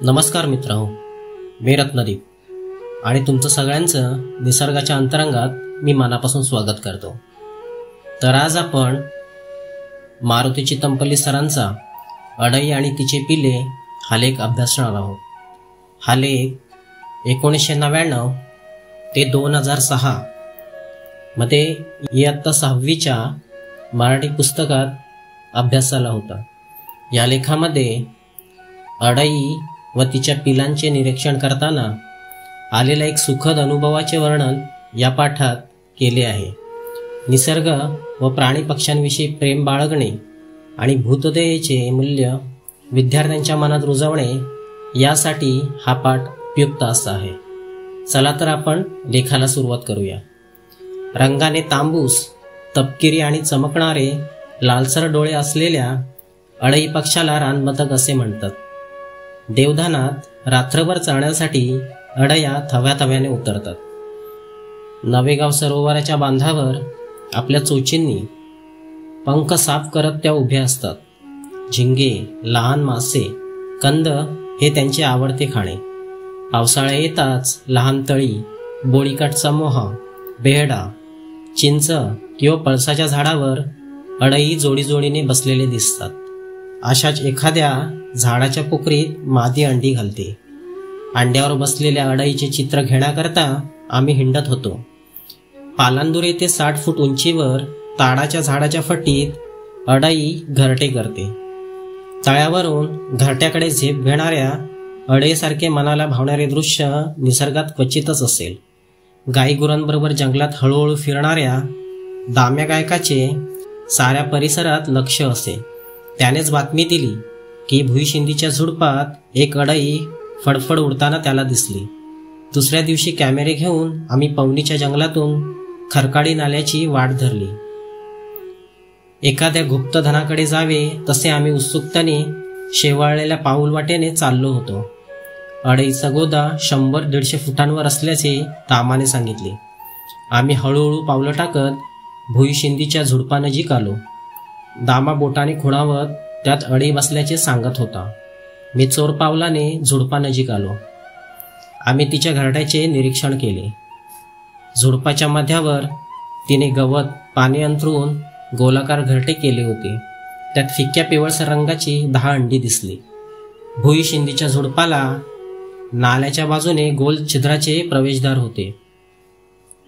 नमस्कार मित्रांनो, मी रत्नदीप आणि तुमचं सगळ्यांचं निसर्गाच्या अंतरंगात मी मनापासून स्वागत करतो। तर आज आपण मारुती चितमपल्ली सरांचा अडई आणि तिचे पिले हा लेख अभ्यासणार आहोत। हा लेख 1999 ते 2006 मध्ये इयत्ता 6वीच्या मराठी पुस्तकात अभ्यास झाला होता। या लेखामध्ये अडई व तिच्या पिलांचे निरीक्षण करताना आलेल्या एक सुखद अनुभवाचे वर्णन या पाठात केले आहे। निसर्ग व प्राणी पक्ष्यांविषयी प्रेम बाळगणे आणि भूतदयेचे मूल्य विद्यार्थ्यांच्या मनात रुजवणे यासाठी हा पाठ उपयुक्त असा आहे। चला तर आपण लेखाला सुरुवात करूया। रंगाने तांबूस, तपकिरी आणि चमकणारे लालसर डोळे असलेल्या अडई पक्षाला रानबदक असे म्हणतात। देवधानात रात्रभर चरण्यासाठी अडया थव्याथव्याने उतरतात। नवेगाव सरोवराच्या बांधावर आपल्या चोचींनी पंख साफ करत त्या उभ्या असतात। झिंगे, लहान मासे, कंद हे त्यांचे आवडते खाणे। पावसाळा येताच लहान तळी, बोळीकाठ समूह, बेहडा, चिंच किंवा पळसाच्या झाडावर अडई जोडीजोडीने बसलेले दिसतात। अशाच एखाद्या झाडाच्या पोकरीत मादी अंडी घालते। अंड्यावर बसलेल्या अडईचे चित्र घेण्याकरता आम्ही हिंडत होतो। पालांदूर येथे 60 फूट उंचीवर ताडाच्या झाडाच्या फटीत अडई घरटे करते। तळ्यावरून घरट्याकडे झेप घेणाऱ्या अडईसारखे मनाला भावणारे दृश्य निसर्गात क्वचितच असेल। गायीगुरांबरोबर जंगलात हळूहळू फिरणाऱ्या दाम्या गायकाचे साऱ्या परिसरात लक्ष असे। त्यानेच बातमी दिली की भुईशिंदीच्या झुडपात एक अडई फडफड उडताना त्याला दिसली। दुसऱ्या दिवशी कॅमेरे घेऊन आम्ही पवनीच्या जंगलातून खरकाडी नाल्याची वाट धरली। एखाद्या गुप्तधनाकडे जावे तसे आम्ही उत्सुकतेने शेवाळलेल्या पाऊलवाटेने चाललो होतो। अडईचा गोदा 100-150 फुटांवर असल्याचे तामाने सांगितले। आम्ही हळूहळू पावलं टाकत भुईशिंदीच्या झुडपानजीक आलो। दामा बोटाने खुणावत त्यात अडई बसल्याचे सांगत होता। मी चोर पावलाने झुडपानजीक आलो। आम्ही तिच्या घरट्याचे निरीक्षण केले। झुडपाच्या मध्यावर तिने गवत पाने अंथरून गोलाकार घरटे केले होते। त्यात फिक्या पिवळसर रंगाची 10 अंडी दिसली। भुईशिंदीच्या झुडपाला नाल्याच्या बाजूने गोल छिद्राचे प्रवेशद्वार होते।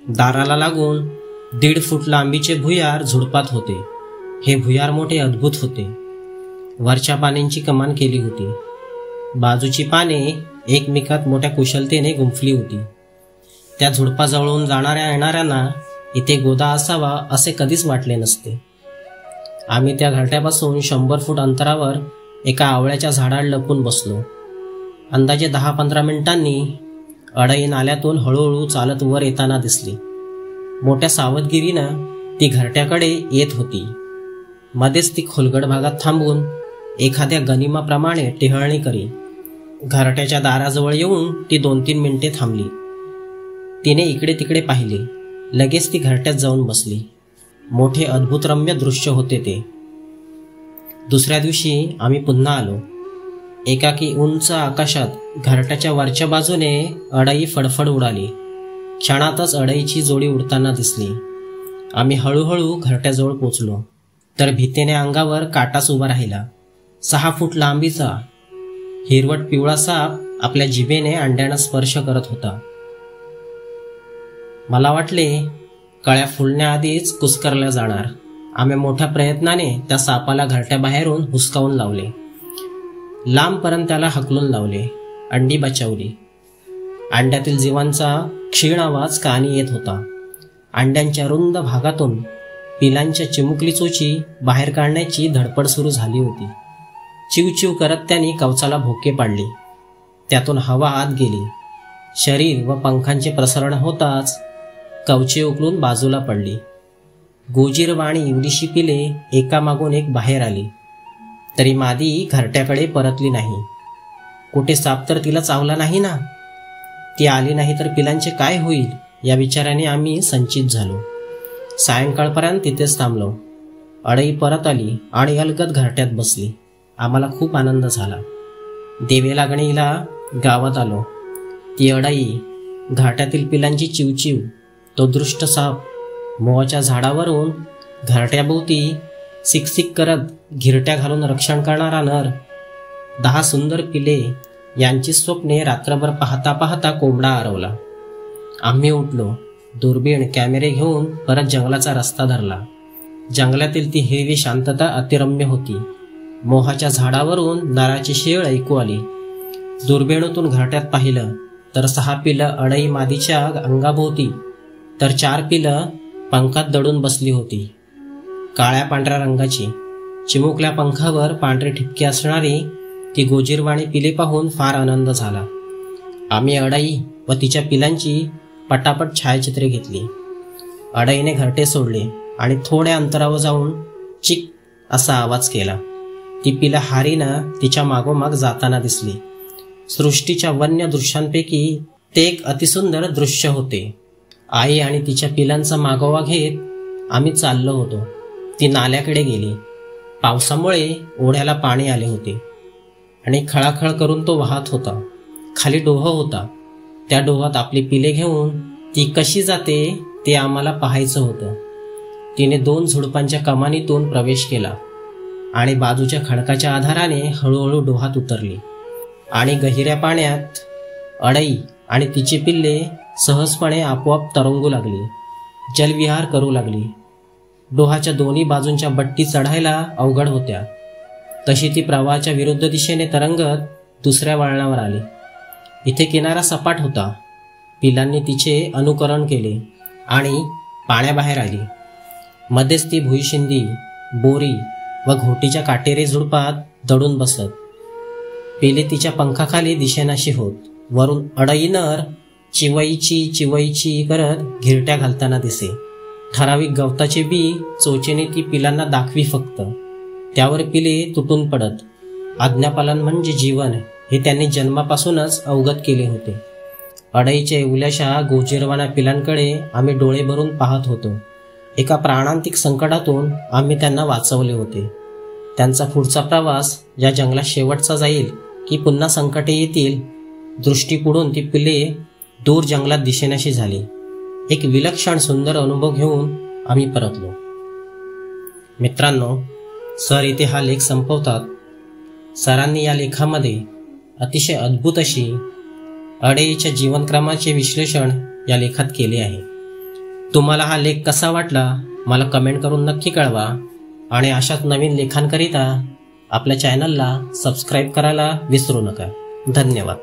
दाराला लागून 1.5 फूट लांबीचे भुयार झुडपात होते। हे भुयार मोठे अद्भुत होते। वरच्या पानांची कमान केली होती। बाजूची पाने एकमेकात मोठ्या कुशलतेने गुंफली होती। त्या झुडपाजवळून जाणाऱ्या येणाऱ्यांना इथे गोदा असावा असे कधीच वाटले नसते। आम्ही त्या घरट्यापासून 100 फूट अंतरावर एका आवळ्याच्या झाडाला लपून बसलो। अंदाजे 10-15 मिनिटांनी अडई नाल्यातून हळूहळू चालत वर येताना दिसली। मोठ्या सावधगिरीनं ती घरट्याकडे येत होती। मध्येच ती खोलगट भागात थांबून एखाद्या गनिमाप्रमाणे टिहळणी करी। घरट्याच्या दाराजवळ येऊन ती 2-3 मिनिटे थांबली। तिने इकडे तिकडे पाहिले। लगेच ती घरट्यात जाऊन बसली। मोठे अद्भुत रम्य दृश्य होते ते। दुसऱ्या दिवशी आम्ही पुन्हा आलो। एकाकी उंच आकाशात घरट्याच्या वरच्या बाजूने अडई फडफड उडाली। क्षणातच अडईची जोडी उडताना दिसली। आम्ही हळूहळू घरट्याजवळ पोचलो तर भीतीने अंगावर काटाच उभा राहिला। 6 फूट लांबीचा हिरवट पिवळा साप आपल्या जिभेने अंड्याना स्पर्श करत होता। मला वाटले कळ्या फुलण्याआधीच कुस्करल्या जाणार। आम्ही मोठ्या प्रयत्नाने त्या सापाला घरट्याबाहेरून हुसकावून लावले। लांबपर्यंत त्याला हकलून लावले। अंडी बचावली। अंड्यातील जीवांचा क्षीण आवाज कानी येत होता। अंड्यांच्या रुंद भागातून पिलांच्या चिमुकली चोची बाहेर काढण्याची धडपड सुरू झाली होती। चिवचिव करत त्यांनी कवचाला भोके पाडले। त्यातून हवा आत गेली। शरीर व पंखांचे प्रसरण होताच कवचे उकलून बाजूला पडली। गोजीरवाणी इवलीशी पिले एकामागून एक बाहेर आली, तरी मादी घरट्याकडे परतली नाही। कुठे साप तर तिला चावला नाही ना? ती आली नाही तर पिलांचे काय होईल या विचाराने आम्ही संचित झालो। सायंकाळपर्यंत तिथेच थांबलो। अडई परत आली आणि अलगद घरट्यात बसली। आम्हाला खूप आनंद झाला। देवे लागणीला गावात आलो. ती अडाई, घाटातील पिलांची चिवचिव, तो दृष्ट साप, मोहाच्या झाडावरून घरट्याभोवती सिकसिक करत घिरट्या घालून रक्षण करणारा नर, 10 सुंदर पिले यांची स्वप्ने रात्रभर पाहता पाहता कोंबडा हरवला. आम्ही उठलो. दुर्बीण कॅमेरे घेऊन परत जंगलाचा रस्ता धरला. जंगलातील ती हिरवी शांतता अतिरम्य होती. मोहाच्या झाडावरून नराची शेळ ऐकू आली. दुर्बिणीतून घरट्यात पाहिलं तर 6 पिलं अडई मादीच्या अंगाभोवती, तर 4 पिलं पंखात दडून बसली होती. काळ्या पांढऱ्या रंगाची, चिमुकल्या पंखावर पांढरे ठिपके असणारी ती गोजीरवाणी पिले पाहून फार आनंद झाला. आम्ही अडाई व तिच्या पिलांची पटापट छायाचित्रे घेतली. अडाईने घरटे सोडले आणि थोड्या अंतरावर जाऊन चिक असा आवाज केला. ती पिलं हारीनं तिच्या मागोमाग जाताना दिसली. सृष्टीच्या वन्य दृश्यांपैकी ते एक अतिसुंदर दृश्य होते. आई आणि तिच्या पिलांचा मागोवा घेत आम्ही चाललो होतो. ती नाल्याकडे गेली. पावसामुळे ओढ्याला पाणी आले होते आणि खळाखळ करून तो वाहत होता. खाली डोह होता. त्या डोहात आपली पिले घेऊन ती कशी जाते ते आम्हाला पाहायचं होतं. तिने 2 झुडपांच्या कमानीतून प्रवेश केला आणि बाजूच्या खडकाच्या आधाराने हळूहळू डोहात उतरली आणि गहिऱ्या पाण्यात अडई आणि तिची पिल्ले सहजपणे आपोआप तरंगू लागली, जलविहार करू लागली. डोहाच्या दोन्ही बाजूंच्या बट्टी चढायला अवघड होत्या. तशी ती प्रवाहाच्या विरुद्ध दिशेने तरंगत दुसऱ्या वळणावर आली. इथे किनारा सपाट होता. पिलांनी तिचे अनुकरण केले आणि पाण्याबाहेर आली. मध्येच ती भुईशिंदी, बोरी व घोटीच्या काटेरी झुडपात दडून बसत. पिले तिच्या पंखाखाली दिशेनाशी होत. वरून अडई नर चिवईची चिवईची करत घिरट्या घालताना दिसे. ठराविक गवताचे बी चोचेने ती पिलांना दाखवी फक्त. त्यावर पिले तुटून पडत. आज्ञापालन म्हणजे जीवन हे त्यांनी जन्मापासूनच अवगत केले होते. अडईच्या एवल्याशा गोजीरवाना पिलांकडे आम्ही डोळे भरून पाहत होतो. एका प्राणांतिक संकटातून आम्ही त्यांना वाचवले होते. त्यांचा पुढचा प्रवास या जंगलात शेवटचा जाईल की पुन्हा संकटे येतील, दृष्टी पुढून ती पिले दूर जंगलात दिशेनाशी झाली. एक विलक्षण सुंदर अनुभव घेऊन आम्ही परतलो. मित्रांनो, सर इथे हा लेख संपवतात. सरांनी या लेखामध्ये अतिशय अद्भुत अशी अडईच्या जीवनक्रमाचे विश्लेषण या लेखात केले आहे. तुम्हाला हा लेख कसा वाटला मला कमेंट करून नक्की कळवा आणि अशाच नवीन लेखांकरिता आपल्या चॅनलला सबस्क्राईब करायला विसरू नका. धन्यवाद.